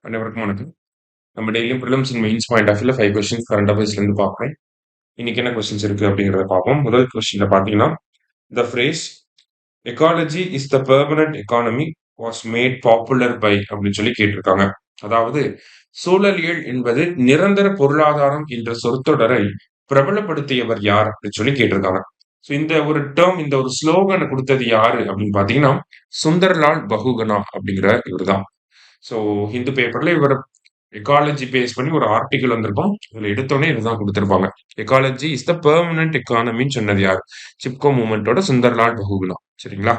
அனைவருக்கும் வணக்கம். நம்ம டெய்லியும் prelims and mains point of வியூல 5 கொஸ்டின்ஸ் கரண்ட் அஃபேர்ஸ்ல இருந்து பார்ப்போம். இன்னைக்கு என்ன கொஸ்டின்ஸ் இருக்கு அப்படிங்கிறத பார்ப்போம். முதல் கொஸ்டின்ல பார்த்தீங்கன்னா, the phrase ecology is the permanent economy was made popular by அப்படின்னு சொல்லி கேட்டிருக்காங்க. அதாவது சூழலியல் என்பது நிரந்தர பொருளாதாரம் என்ற சொற்றொடரை பிரபலப்படுத்தியவர் யார் அப்படின்னு சொல்லி கேட்டிருக்காங்க. ஸோ இந்த ஒரு டேர்ம், இந்த ஒரு ஸ்லோகனை கொடுத்தது யாரு அப்படின்னு பார்த்தீங்கன்னா, சுந்தர்லால் பகுகுணா அப்படிங்கிற இவர் தான். ஸோ ஹிந்து பேப்பர்ல இவர் எக்காலஜி பேஸ் பண்ணி ஒரு ஆர்டிகல் வந்திருக்கும். இதுல எடுத்தோடனே இதுதான் கொடுத்திருப்பாங்க. எக்காலஜி இஸ் த பெர்மனன்ட் எக்கானமின்னு சொன்னது யார்? சிப்கோ மூவ்மெண்டோட சுந்தர்லால் பகுகுணா. சரிங்களா?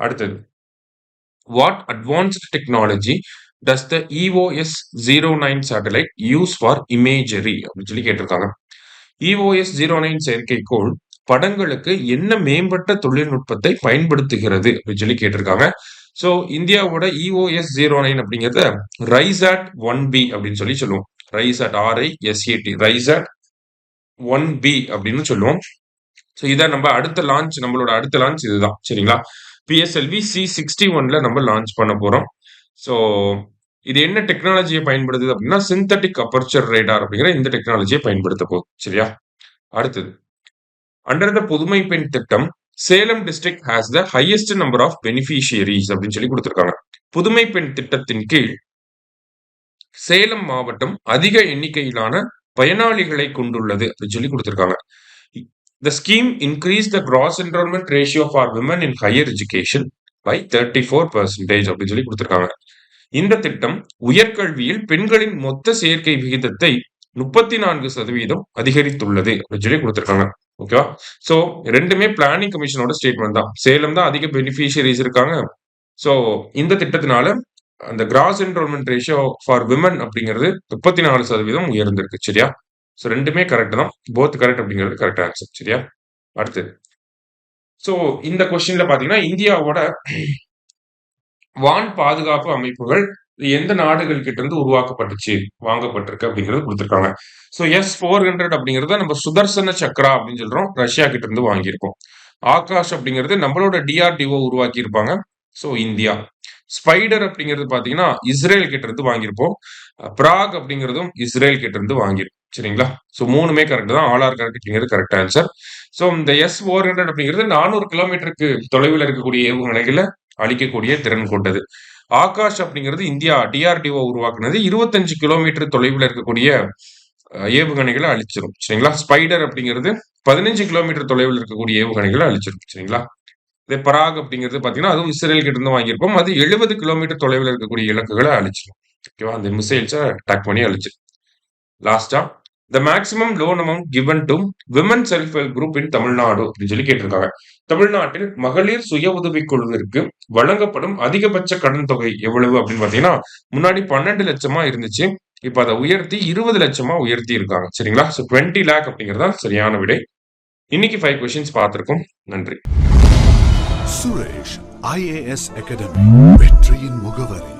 அடுத்தது, what advanced technology does the EOS 09 satellite use for imagery அப்படின்னு சொல்லி கேட்டிருக்காங்க. EOS 09 செயற்கைக்கோள் படங்களுக்கு என்ன மேம்பட்ட தொழில்நுட்பத்தை பயன்படுத்துகிறது அப்படின்னு சொல்லி கேட்டிருக்காங்க. ஸோ இந்தியாவோட EOS 09 அப்படிங்கிறத ரைசாட் 1B அப்படின்னு சொல்லி சொல்லுவோம். ரைசாட் RISAT ரைசாட் 1B அப்படின்னு சொல்லுவோம். ஸோ இதான் நம்ம நம்மளோட அடுத்த லான்ச் இதுதான். சரிங்களா? PSLV C61ல நம்ம லான்ச் பண்ண போறோம். ஸோ இது என்ன டெக்னாலஜியை பயன்படுத்துது அப்படின்னா, சிந்தட்டிக் அப்பர்ச்சர் ரேடார் அப்படிங்கிற இந்த டெக்னாலஜியை பயன்படுத்த போகுது. சரியா? அடுத்தது, under the Pudhumai Penn Thittam Salem district has the highest number of beneficiaries அப்படின்னு சொல்லி கொடுத்திருக்காங்க. புதுமை பெண் திட்டத்தின் கீழ் சேலம் மாவட்டம் அதிக எண்ணிக்கையிலான பயனாளிகளை கொண்டுள்ளது அப்படின்னு சொல்லி கொடுத்திருக்காங்க. The scheme increased the gross enrollment ratio for women in higher education by 34% அப்படின்னு சொல்லி கொடுத்திருக்காங்க. இந்த திட்டம் உயர்கல்வியில் பெண்களின் மொத்த சேர்க்கை விகிதத்தை 34% அதிகரித்துள்ளது அப்படின்னு சொல்லி கொடுத்திருக்காங்க. ஓகேவா? சோ ரெண்டுமே பிளானிங் கமிஷனோட ஸ்டேட்மெண்ட் தான். சேலம் தான் அதிக பெனிஃபிஷியரிஸ் இருக்காங்க. சோ இந்த திட்டத்தினால அந்த cross enrolment ratio for women அப்படிங்கிறது 34% உயர்ந்திருக்கு. சரியா? சோ ரெண்டுமே கரெக்ட் தான். போத் கரெக்ட் அப்படிங்கிறது கரெக்ட் ஆன்சர். சரியா? அடுத்து, சோ இந்த கொஸ்டின்ல பாத்தீங்கன்னா, இந்தியாவோட வான் பாதுகாப்பு அமைப்புகள் எந்த நாடுகள் கிட்ட இருந்து உருவாக்கப்பட்டுச்சு, வாங்கப்பட்டிருக்கு அப்படிங்கிறது கொடுத்திருக்காங்க. ஸோ S-400 அப்படிங்கிறத நம்ம சுதர்சன சக்ரா அப்படின்னு சொல்றோம். ரஷ்யா கிட்ட இருந்து வாங்கியிருக்கோம். ஆகாஷ் அப்படிங்கிறது நம்மளோட DRDO உருவாக்கி இருப்பாங்க. So India. ஸ்பைடர் அப்படிங்கிறது பாத்தீங்கன்னா இஸ்ரேல் கிட்ட இருந்து வாங்கியிருப்போம். பிராக் அப்படிங்கிறதும் இஸ்ரேல் கிட்ட இருந்து வாங்கியிருக்கும். சரிங்களா? ஸோ மூணுமே கரெக்ட் தான். ஆல் ஆர் கரெக்ட் அப்படிங்கிறது கரெக்ட் ஆன்சர். ஸோ இந்த S-400 அப்படிங்கிறது 400 கிலோமீட்டருக்கு தொலைவில் இருக்கக்கூடிய ஏவுகணைகளை அழிக்கக்கூடிய திறன் கொண்டது. ஆகாஷ் அப்படிங்கிறது இந்தியா DRDO உருவாக்குனது 25 கிலோமீட்டர் தொலைவில் இருக்கக்கூடிய ஏவுகணைகளை அழிச்சிடும். சரிங்களா? ஸ்பைடர் அப்படிங்கிறது 15 கிலோமீட்டர் தொலைவில் இருக்கக்கூடிய ஏவுகணைகளை அழிச்சிடும். சரிங்களா? இதே பராக் அப்படிங்கிறது பாத்தீங்கன்னா அதுவும் இஸ்ரேல் கிட்ட இருந்து வாங்கியிருப்போம். அது 70 கிலோமீட்டர் தொலைவில் இருக்கக்கூடிய இலக்குகளை அழிச்சிடும். ஓகேவா? அந்த மிசைல்ஸை அட்டாக் பண்ணி அழிச்சிடும். லாஸ்டா, the maximum loan amount given to women self help group இன் தமிழ்நாடு அப்படின்னு சொல்லி கேட்டிருக்காங்க. தமிழ்நாட்டில் மகளிர் சுய உதவி குழுவிற்கு வழங்கப்படும் அதிகபட்ச கடன் தொகை எவ்வளவு அப்படின்னு பாத்தீங்கன்னா, முன்னாடி 12 லட்சமா இருந்துச்சு. இப்ப அதை உயர்த்தி 20 லட்சமா உயர்த்தி இருக்காங்க. சரிங்களா? சோ 20 lakh அப்படிங்கறதா சரியான விடை. இன்னைக்கு 5 கொஸ்டின்ஸ் பார்த்திருக்கோம். நன்றி. சுரேஷ் IAS அகாடமி வெற்றியின் முகவரி.